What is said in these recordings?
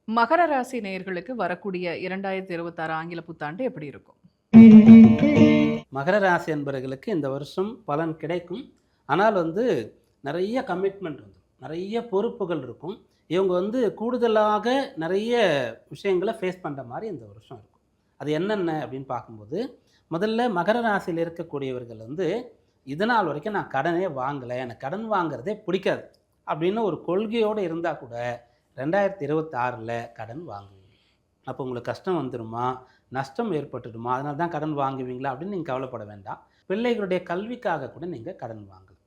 மகர ராசி நேயர்களுக்கு வரக்கூடிய 2026 ஆங்கில புத்தாண்டு எப்படி இருக்கும்? மகர ராசி என்பவர்களுக்கு இந்த வருஷம் பலன் கிடைக்கும். ஆனால் நிறைய கமிட்மெண்ட் நிறைய பொறுப்புகள் இருக்கும். இவங்க கூடுதலாக நிறைய விஷயங்கள ஃபேஸ் பண்ற மாரி இந்த வருஷம் இருக்கும். அது என்னென்ன அப்படின்னு பார்க்கும்போது, முதல்ல மகர ராசியில இருக்கக்கூடியவர்கள் இதுநாள் வரைக்கும் நான் கடனே வாங்கல. எனக்கு கடன் வாங்குறதே பிடிக்காது. அப்படின்னு ஒரு கொள்கையோடு இருந்தா கூட 2026ல கடன் வாங்குவீங்க. அப்போ உங்களுக்கு கஷ்டம் வந்துருமா? நஷ்டம் ஏற்பட்டுடுமா? அதனால தான் கடன் வாங்குவீங்களா? அப்படின்னு நீங்க கவலைப்பட வேண்டாம். பிள்ளைகளுடைய கல்விக்காக கூட நீங்க கடன் வாங்கலாம்.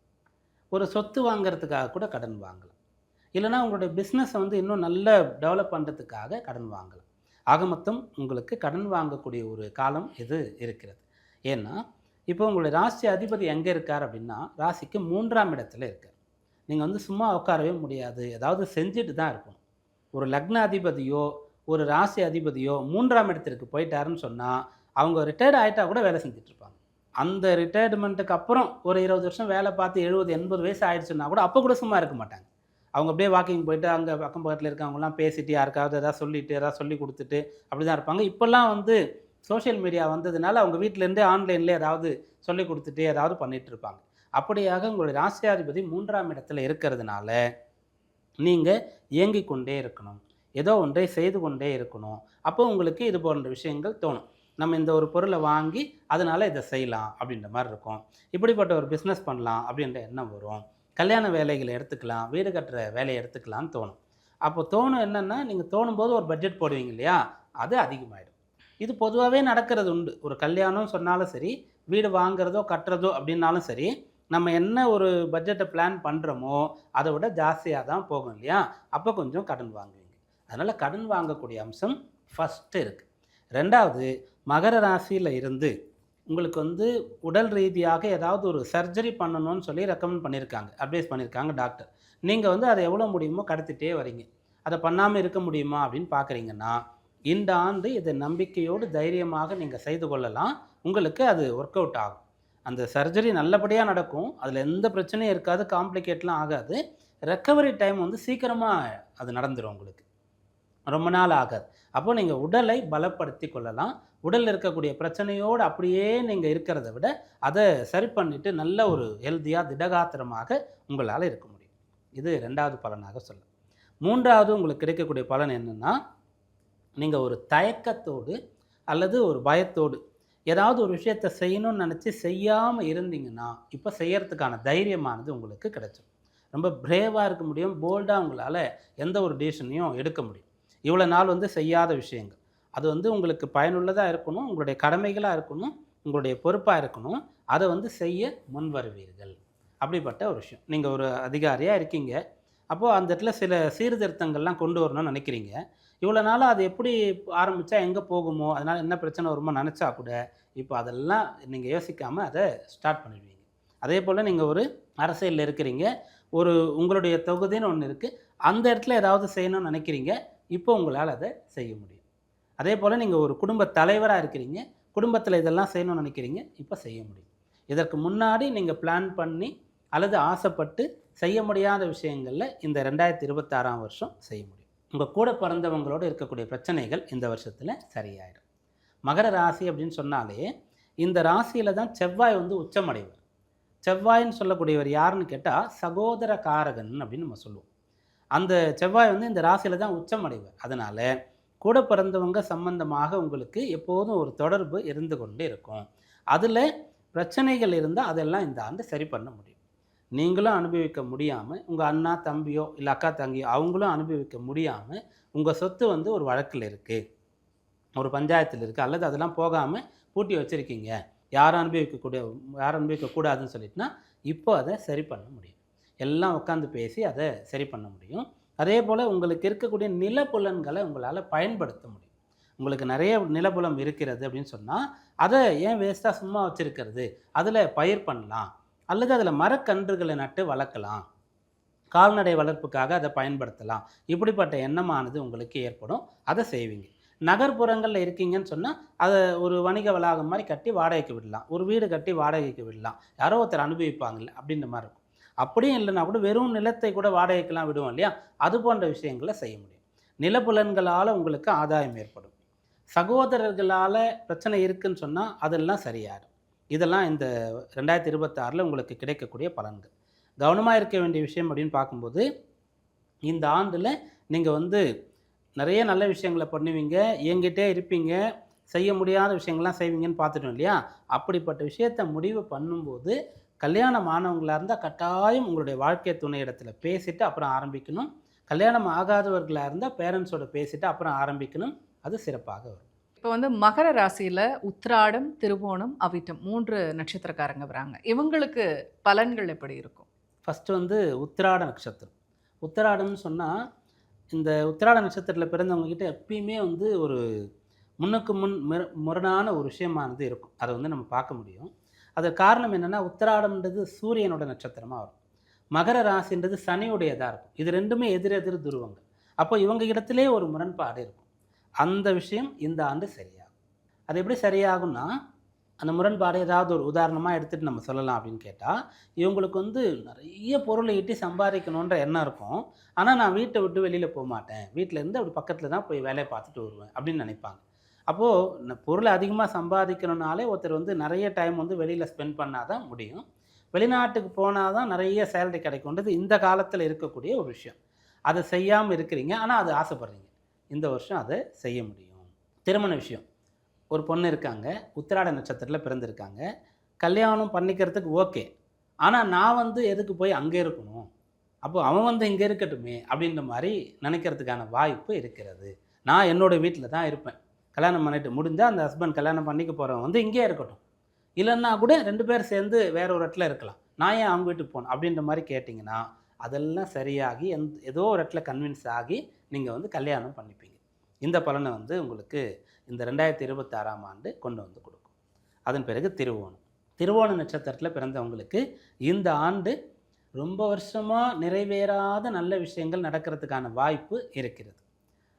ஒரு சொத்து வாங்குறதுக்காக கூட கடன் வாங்கலாம். இல்லைன்னா உங்களுடைய பிஸ்னஸை இன்னும் நல்ல டெவலப் பண்ணுறதுக்காக கடன் வாங்கலாம். ஆக மொத்தம் உங்களுக்கு கடன் வாங்கக்கூடிய ஒரு காலம் இது இருக்கிறது. ஏன்னா, இப்போ உங்களுடைய ராசி அதிபதி எங்கே இருக்கார் அப்படின்னா, ராசிக்கு 3ஆம் இடத்துல இருக்கார். நீங்கள் சும்மா உட்காரவே முடியாது. ஏதாவது செஞ்சுட்டு தான் இருக்கணும். ஒரு லக்ன அதிபதியோ ஒரு ராசி அதிபதியோ 3ஆம் இடத்திற்கு போயிட்டாருன்னு சொன்னால், அவங்க ரிட்டையர்ட் ஆகிட்டா கூட வேலை செஞ்சுட்ருப்பாங்க. அந்த ரிட்டையர்மெண்ட்டுக்கு அப்புறம் ஒரு 20 வருஷம் வேலை பார்த்து 70, 80 வயசு ஆயிடுச்சுன்னா கூட அப்போ கூட சும்மா இருக்க மாட்டாங்க. அவங்க அப்படியே வாக்கிங் போயிட்டு அங்கே அக்கம் பக்கத்தில் இருக்கவங்கலாம் பேசிட்டு யாருக்காவது எதாவது சொல்லிட்டு எதாவது சொல்லி கொடுத்துட்டு அப்படி தான் இருப்பாங்க. இப்போல்லாம் சோஷியல் மீடியா வந்ததுனால அவங்க வீட்டிலேருந்தே ஆன்லைன்லேயே ஏதாவது சொல்லி கொடுத்துட்டு ஏதாவது பண்ணிகிட்டு இருப்பாங்க. அப்படியாக உங்களுடைய ராசியாதிபதி 3ஆம் இடத்துல இருக்கிறதுனால நீங்கள் இயங்கிக் கொண்டே இருக்கணும். ஏதோ ஒன்றை செய்து கொண்டே இருக்கணும். அப்போ உங்களுக்கு இது போன்ற விஷயங்கள் தோணும். நம்ம இந்த ஒரு பொருளை வாங்கி அதனால் இதை செய்யலாம் அப்படின்ற மாதிரி இருக்கும். இப்படிப்பட்ட ஒரு பிஸ்னஸ் பண்ணலாம் அப்படின்ற எண்ணம் வரும். கல்யாண வேலைகளை எடுத்துக்கலாம், வீடு கட்டுற வேலையை எடுத்துக்கலான்னு தோணும். அப்போ தோணும் என்னென்னா, நீங்கள் தோணும்போது ஒரு பட்ஜெட் போடுவீங்க இல்லையா? அது அதிகமாகிடும். இது பொதுவாகவே நடக்கிறது உண்டு. ஒரு கல்யாணம் சொன்னாலும் சரி, வீடு வாங்குறதோ கட்டுறதோ அப்படின்னாலும் சரி, நம்ம என்ன ஒரு பட்ஜெட்டை பிளான் பண்ணுறோமோ அதை விட ஜாஸ்தியாக தான் போகும் இல்லையா? அப்போ கொஞ்சம் கடன் வாங்குவீங்க. அதனால் கடன் வாங்கக்கூடிய அம்சம் ஃபஸ்ட்டு இருக்குது. ரெண்டாவது, மகர ராசியில் இருந்து உங்களுக்கு உடல் ரீதியாக ஏதாவது ஒரு சர்ஜரி பண்ணணும்னு சொல்லி ரெக்கமெண்ட் பண்ணியிருக்காங்க, அட்வைஸ் பண்ணியிருக்காங்க டாக்டர். நீங்கள் அதை எவ்வளோ முடியுமோ கடத்திட்டே வரீங்க. அதை பண்ணாமல் இருக்க முடியுமா அப்படின்னு பார்க்குறீங்கன்னா, இந்த ஆண்டு இதை நம்பிக்கையோடு தைரியமாக நீங்கள் செய்து கொள்ளலாம். உங்களுக்கு அது ஒர்க் அவுட் ஆகும். அந்த சர்ஜரி நல்லபடியாக நடக்கும். அதில் எந்த பிரச்சனையும் இருக்காது, காம்ப்ளிகேட்லாம் ஆகாது. ரெக்கவரி டைம் சீக்கிரமாக அது நடந்துடும் உங்களுக்கு. ரொம்ப நாள் ஆகாது. அப்போ நீங்கள் உடலை பலப்படுத்தி கொள்ளலாம். உடலில் இருக்கக்கூடிய பிரச்சனையோடு அப்படியே நீங்கள் இருக்கிறத விட அதை சரி பண்ணிவிட்டு நல்ல ஒரு ஹெல்த்தியாக திடகாத்திரமாக உங்களால் இருக்க முடியும். இது 2வது பலனாக சொல்லலாம். 3வது உங்களுக்கு கிடைக்கக்கூடிய பலன் என்னென்னா, நீங்கள் ஒரு தயக்கத்தோடு அல்லது ஒரு பயத்தோடு ஏதாவது ஒரு விஷயத்தை செய்யணும்னு நினச்சி செய்யாமல் இருந்தீங்கன்னா, இப்போ செய்யறதுக்கான தைரியமானது உங்களுக்கு கிடைச்சிடும். ரொம்ப பிரேவாக இருக்க முடியும். போல்டாக உங்களால் எந்த ஒரு டிசிஷனையும் எடுக்க முடியும். இவ்வளோ நாள் செய்யாத விஷயங்கள் அது உங்களுக்கு பயனுள்ளதாக இருக்கணும், உங்களுடைய கடமைகளாக இருக்கணும், உங்களுடைய பொறுப்பாக இருக்கணும். அதை செய்ய முன் வருவீர்கள். அப்படிப்பட்ட ஒரு விஷயம். நீங்கள் ஒரு அதிகாரியாக இருக்கீங்க. அப்போது அந்த இடத்துல சில சீர்திருத்தங்கள்லாம் கொண்டு வரணும்னு நினைக்கிறீங்க. இவ்வளோ நாளாக அது எப்படி ஆரம்பித்தா எங்கே போகுமோ, அதனால் என்ன பிரச்சனை வருமோ நினச்சா கூட இப்போ அதெல்லாம் நீங்கள் யோசிக்காமல் அதை ஸ்டார்ட் பண்ணிடுவீங்க. அதே போல் நீங்கள் ஒரு அரசியலில் இருக்கிறீங்க. ஒரு உங்களுடைய தொகுதின்னு ஒன்று இருக்குது. அந்த இடத்துல ஏதாவது செய்யணும்னு நினைக்கிறீங்க. இப்போ உங்களால் அதை செய்ய முடியும். அதே போல் நீங்கள் ஒரு குடும்ப தலைவராக இருக்கிறீங்க. குடும்பத்தில் இதெல்லாம் செய்யணும்னு நினைக்கிறீங்க. இப்போ செய்ய முடியும். இதற்கு முன்னாடி நீங்கள் பிளான் பண்ணி அல்லது ஆசைப்பட்டு செய்ய முடியாத விஷயங்களில் இந்த 2026ஆம் வருஷம் செய்ய முடியும். உங்கள் கூட பிறந்தவங்களோடு இருக்கக்கூடிய பிரச்சனைகள் இந்த வருஷத்தில் சரியாயிடும். மகர ராசி அப்படின்னு சொன்னாலே இந்த ராசியில் தான் செவ்வாய் உச்சமடைவர். செவ்வாயின்னு சொல்லக்கூடியவர் யாருன்னு கேட்டால் சகோதர காரகன் அப்படின்னு நம்ம சொல்லுவோம். அந்த செவ்வாய் இந்த ராசியில் தான் உச்சமடைவர். அதனால் கூட பிறந்தவங்க சம்பந்தமாக உங்களுக்கு எப்போதும் ஒரு தொடர்பு இருந்து கொண்டே இருக்கும். அதில் பிரச்சனைகள் இருந்தால் அதெல்லாம் இந்த ஆண்டு சரி பண்ண முடியும். நீங்களும் அனுபவிக்க முடியாமல், உங்கள் அண்ணா தம்பியோ இல்லை அக்கா தங்கியோ அவங்களும் அனுபவிக்க முடியாமல் உங்கள் சொத்து ஒரு வழக்கில் இருக்குது, ஒரு பஞ்சாயத்தில் இருக்குது, அல்லது அதெல்லாம் போகாமல் பூட்டி வச்சுருக்கீங்க, யாரும் அனுபவிக்கக்கூடாதுன்னு சொல்லிட்டுனா இப்போ அதை சரி பண்ண முடியும். எல்லாம் உட்காந்து பேசி அதை சரி பண்ண முடியும். அதே போல் உங்களுக்கு இருக்கக்கூடிய நிலப்புலன்களை உங்களால் பயன்படுத்த முடியும். உங்களுக்கு நிறைய நிலப்புலம் இருக்கிறது அப்படின்னு சொன்னால் அதை ஏன் வேஸ்ட்டாக சும்மா வச்சுருக்கிறது, அதில் பயிர் பண்ணலாம், அல்லது அதில் மரக்கன்றுகளை நட்டு வளர்க்கலாம், கால்நடை வளர்ப்புக்காக அதை பயன்படுத்தலாம். இப்படிப்பட்ட எண்ணமானது உங்களுக்கு ஏற்படும். அதை செய்வீங்க. நகர்ப்புறங்களில் இருக்கீங்கன்னு சொன்னால் அதை ஒரு வணிக வளாகம் மாதிரி கட்டி வாடகைக்கு விடலாம், ஒரு வீடு கட்டி வாடகைக்கு விடலாம், யாரோ ஒருத்தர் அனுபவிப்பாங்கல்ல அப்படின்ற மாதிரி இருக்கும். அப்படியும் இல்லைனா கூட வெறும் நிலத்தை கூட வாடகைக்கெல்லாம் விடுவோம் இல்லையா? அது போன்ற விஷயங்களை செய்ய முடியும். நிலப்புலன்களால் உங்களுக்கு ஆதாயம் ஏற்படும். சகோதரர்களால் பிரச்சனை இருக்குன்னு சொன்னால் அதெல்லாம் சரியாயிடும். இதெல்லாம் இந்த 2026 உங்களுக்கு கிடைக்கக்கூடிய பலன்கள். கவனமாக இருக்க வேண்டிய விஷயம் அப்படின்னு பார்க்கும்போது, இந்த ஆண்டில் நீங்கள் வந்து நிறைய நல்ல விஷயங்களை பண்ணுவீங்க, இயங்கிட்டே இருப்பீங்க, செய்ய முடியாத விஷயங்கள்லாம் செய்வீங்கன்னு பார்த்துட்டோம் இல்லையா? அப்படிப்பட்ட விஷயத்தை முடிவு பண்ணும்போது, கல்யாணம் ஆனவங்களாக இருந்தால் கட்டாயம் உங்களுடைய வாழ்க்கை துணை இடத்துல பேசிவிட்டு அப்புறம் ஆரம்பிக்கணும். கல்யாணம் ஆகாதவர்களாக இருந்தால் பேரண்ட்ஸோட பேசிவிட்டு அப்புறம் ஆரம்பிக்கணும். அது சிறப்பாக வரும். இப்போ வந்து மகர ராசியில உத்திராடம், திருவோணம், அவிட்டம் 3 நட்சத்திரக்காரங்க வராங்க. இவங்களுக்கு பலன்கள் எப்படி இருக்கும்? ஃபஸ்ட்டு வந்து உத்திராட நட்சத்திரம். உத்திராடம்னு சொன்னால், இந்த உத்திராட நட்சத்திரத்தில் பிறந்தவங்க கிட்ட எப்பயுமே வந்து ஒரு முன்னுக்கு முரணான ஒரு விஷயமானது இருக்கும். அதை வந்து நம்ம பார்க்க முடியும். அதற்கு காரணம் என்னென்னா, உத்திராடம்ன்றது சூரியனோட நட்சத்திரமாக வரும். மகர ராசின்றது சனியுடையதாக இருக்கும். இது ரெண்டுமே எதிரெதிர் துருவங்கள். அப்போ இவங்க இடத்திலே ஒரு முரண்பாடு இருக்கும். அந்த விஷயம் இந்த ஆண்டு சரியாகும். அது எப்படி சரியாகும்னா, அந்த முரண்பாடு ஏதாவது ஒரு உதாரணமாக எடுத்துகிட்டு நம்ம சொல்லலாம் அப்படின்னு கேட்டால், இவங்களுக்கு வந்து நிறைய பொருளை ஈட்டி சம்பாதிக்கணுன்ற எண்ணம் இருக்கும். ஆனால் நான் வீட்டை விட்டு வெளியில் போக மாட்டேன், வீட்டிலேருந்து அப்படி பக்கத்தில் தான் போய் வேலையை பார்த்துட்டு வருவேன் அப்படின்னு நினைப்பாங்க. அப்போது பொருளை அதிகமாக சம்பாதிக்கணுன்னாலே ஒருத்தர் வந்து நிறைய டைம் வந்து வெளியில் ஸ்பெண்ட் பண்ணால் தான் முடியும். வெளிநாட்டுக்கு போனால் தான் நிறைய சேலரி கிடைக்கும்ன்றது இந்த காலத்தில் இருக்கக்கூடிய ஒரு விஷயம். அதை செய்யாமல் இருக்கிறீங்க, ஆனால் அது ஆசைப்படுறீங்க. இந்த வருஷம் அதை செய்ய முடியும். திருமண விஷயம். ஒரு பொண்ணு இருக்காங்க, உத்திராட நட்சத்திரத்தில் பிறந்திருக்காங்க. கல்யாணம் பண்ணிக்கிறதுக்கு ஓகே. ஆனால் நான் வந்து எதுக்கு போய் அங்கே இருக்கணும், அப்போ அவன் வந்து இங்கே இருக்கட்டுமே அப்படின்ற மாதிரி நினைக்கிறதுக்கான வாய்ப்பு இருக்கிறது. நான் என்னோடய வீட்டில் தான் இருப்பேன். கல்யாணம் பண்ணிட்டு முடிஞ்சால் அந்த ஹஸ்பண்ட் கல்யாணம் பண்ணிக்க போகிறவன் வந்து இங்கே இருக்கட்டும், இல்லைன்னா கூட 2 பேர் சேர்ந்து வேற ஒரு இடத்துல இருக்கலாம், நான் ஏன் அவங்க வீட்டுக்கு போகணும் அப்படின்ற மாதிரி கேட்டிங்கன்னா, அதெல்லாம் சரியாகி ஏதோ ஒரு இடத்துல கன்வின்ஸ் ஆகி நீங்கள் வந்து கல்யாணம் பண்ணிப்பீங்க. இந்த பலனை வந்து உங்களுக்கு இந்த 2026ஆம் ஆண்டு கொண்டு வந்து கொடுக்கும். அதன் பிறகு திருவோணம். திருவோண நட்சத்திரத்தில் பிறந்தவங்களுக்கு இந்த ஆண்டு ரொம்ப வருஷமாக நிறைவேறாத நல்ல விஷயங்கள் நடக்கிறதுக்கான வாய்ப்பு இருக்கிறது.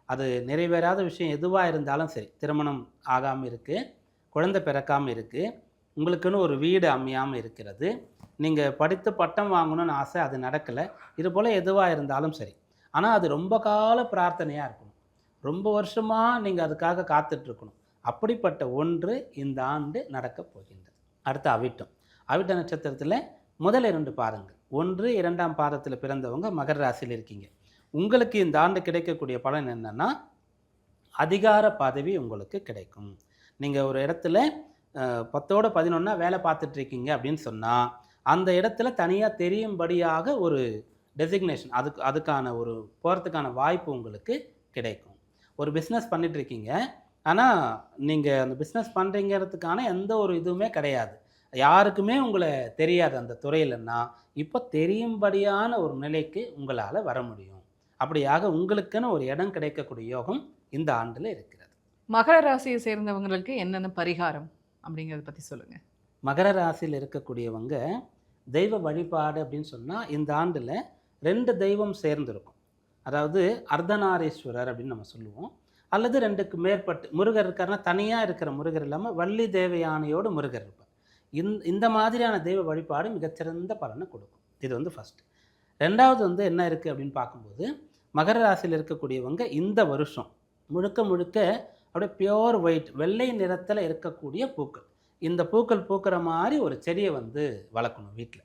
அது நிறைவேறாத விஷயம் எதுவாக இருந்தாலும் சரி, திருமணம் ஆகாமல் இருக்குது, குழந்தை பிறக்காமல் இருக்குது, உங்களுக்குன்னு ஒரு வீடு அமையாமல் இருக்கிறது, நீங்கள் படித்து பட்டம் வாங்கணும்னு ஆசை, அது நடக்கலை, இது போல் எதுவாக இருந்தாலும் சரி. ஆனால் அது ரொம்ப கால பிரார்த்தனையாக இருக்கணும். ரொம்ப வருஷமாக நீங்கள் அதுக்காக காத்துட்ருக்கணும். அப்படிப்பட்ட ஒன்று இந்த ஆண்டு நடக்கப் போகின்றது. அடுத்து அவிட்டம். அவிட்ட நட்சத்திரத்தில் முதல் 2 பாதங்கள், 1, 2ஆம் பாதத்தில் பிறந்தவங்க மகர ராசியில் இருக்கீங்க. உங்களுக்கு இந்த ஆண்டு கிடைக்கக்கூடிய பலன் என்னென்னா, அதிகார பதவி உங்களுக்கு கிடைக்கும். நீங்கள் ஒரு இடத்துல 10ஓட 11 வேலை பார்த்துட்ருக்கீங்க அப்படின்னு சொன்னால், அந்த இடத்துல தனியாக தெரியும்படியாக ஒரு டெசிக்னேஷன், அதுக்கான ஒரு போகிறதுக்கான வாய்ப்பு உங்களுக்கு கிடைக்கும். ஒரு பிஸ்னஸ் பண்ணிகிட்ருக்கீங்க, ஆனால் நீங்கள் அந்த பிஸ்னஸ் பண்ணுறீங்கிறதுக்கான எந்த ஒரு இதுவுமே கிடையாது, யாருக்குமே உங்களை தெரியாது அந்த துறையிலன்னா, இப்போ தெரியும்படியான ஒரு நிலைக்கு உங்களால் வர முடியும். அப்படியாக உங்களுக்குன்னு ஒரு இடம் கிடைக்கக்கூடிய யோகம் இந்த ஆண்டில் இருக்கிறது. மகர ராசியை சேர்ந்தவங்களுக்கு என்னென்ன பரிகாரம் அப்படிங்கிறத பற்றி சொல்லுங்கள். மகர ராசியில் இருக்கக்கூடியவங்க தெய்வ வழிபாடு அப்படின்னு சொன்னால், இந்த ஆண்டில் 2 தெய்வம் சேர்ந்துருக்கும். அதாவது அர்த்தநாரீஸ்வரர் அப்படின்னு நம்ம சொல்லுவோம், அல்லது 2க்கு மேற்பட்டு முருகர் இருக்காருன்னா தனியாக இருக்கிற முருகர் இல்லாமல் வள்ளி தேவயானையோடு முருகர் இருப்பார். இந்த மாதிரியான தெய்வ வழிபாடு மிகச்சிறந்த பலனை கொடுக்கும். இது வந்து ஃபஸ்ட்டு. 2வது வந்து என்ன இருக்குது அப்படின்னு பார்க்கும்போது, மகர ராசியில் இருக்கக்கூடியவங்க இந்த வருஷம் முழுக்க முழுக்க அப்படியே பியோர் ஒயிட், வெள்ளை நிறத்தில் இருக்கக்கூடிய பூக்கள், இந்த பூக்கள் பூக்கிற மாதிரி ஒரு செடியை வந்து வளர்க்கணும். வீட்டில்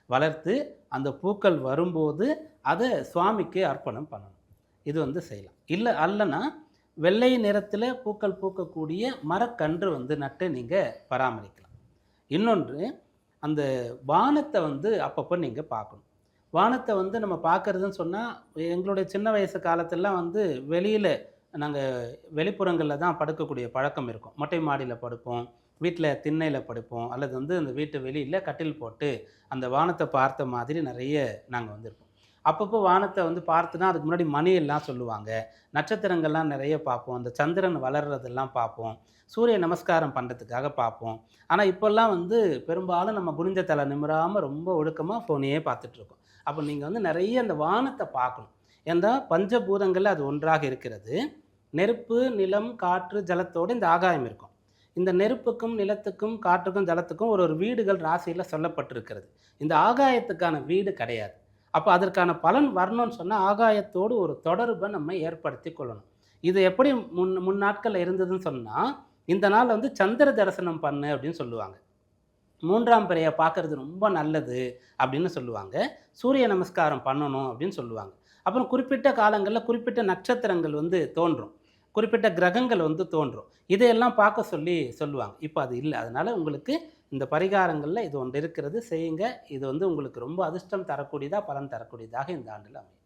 வளர்த்து அந்த பூக்கள் வரும்போது அதை சுவாமிக்கு அர்ப்பணம் பண்ணணும். இது வந்து செய்யலாம். இல்லைன்னா வெள்ளை நிறத்தில் பூக்கள் பூக்கக்கூடிய மரக்கன்று வந்து நட்டு நீங்கள் பராமரிக்கலாம். இன்னொன்று, அந்த வானத்தை வந்து அப்பப்போ நீங்கள் பார்க்கணும். வானத்தை வந்து நம்ம பார்க்குறதுன்னு சொன்னால், எங்களுடைய சின்ன வயசு காலத்திலலாம் வந்து வெளியில் நாங்கள் வெளிப்புறங்களில் தான் படுக்கக்கூடிய பழக்கம் இருக்கும். மொட்டை மாடியில் படுப்போம், வீட்டில் திண்ணையில் படுப்போம், அல்லது வந்து அந்த வீட்டு வெளியில் கட்டில் போட்டு அந்த வானத்தை பார்த்த மாதிரி நிறைய நாங்கள் வந்து இருப்போம். அப்பப்போ வானத்தை வந்து பார்த்துனா அதுக்கு முன்னாடி மணியெல்லாம் சொல்லுவாங்க, நட்சத்திரங்கள்லாம் நிறைய பார்ப்போம், அந்த சந்திரன் வளர்கிறதெல்லாம் பார்ப்போம், சூரிய நமஸ்காரம் பண்ணுறதுக்காக பார்ப்போம். ஆனால் இப்போல்லாம் வந்து பெரும்பாலும் நம்ம குனிஞ்ச தலை நிமிராமல் ரொம்ப ஒழுக்கமாக ஃபோனையே பார்த்துட்ருக்கோம். அப்போ நீங்கள் வந்து நிறைய அந்த வானத்தை பார்க்கணும். ஏன்னா பஞ்சபூதங்களில் அது ஒன்றாக இருக்கிறது. நெருப்பு, நிலம், காற்று, ஜலத்தோடு இந்த ஆகாயம் இருக்கும். இந்த நெருப்புக்கும் நிலத்துக்கும் காற்றுக்கும் ஜலத்துக்கும் ஒரு வீடுகள் ராசியில் சொல்லப்பட்டிருக்கிறது. இந்த ஆகாயத்துக்கான வீடு கிடையாது. அப்போ அதற்கான பலன் வரணும்னு சொன்னால் ஆகாயத்தோடு ஒரு தொடர்பை நம்ம ஏற்படுத்தி கொள்ளணும். இது எப்படி முன்னாட்களில் இருந்ததுன்னு சொன்னால், இந்த நாள் வந்து சந்திர தரிசனம் பண்ணு அப்படின்னு சொல்லுவாங்க. 3ஆம் பிறையை பார்க்கறது ரொம்ப நல்லது அப்படின்னு சொல்லுவாங்க. சூரிய நமஸ்காரம் பண்ணணும் அப்படின்னு சொல்லுவாங்க. அப்புறம் குறிப்பிட்ட காலங்களில் குறிப்பிட்ட நட்சத்திரங்கள் வந்து தோன்றும். குறிப்பிட்ட கிரகங்கள் வந்து தோன்றும். இதையெல்லாம் பார்க்க சொல்லுவாங்க. இப்போ அது இல்ல. அதனால உங்களுக்கு இந்த பரிகாரங்கள்ல இது ஒன்று இருக்கிறது, செய்யுங்க. இது வந்து உங்களுக்கு ரொம்ப அதிர்ஷ்டம் தரக்கூடியதா, பலன் தரக்கூடியதாக இந்த ஆண்டுல அமையும்.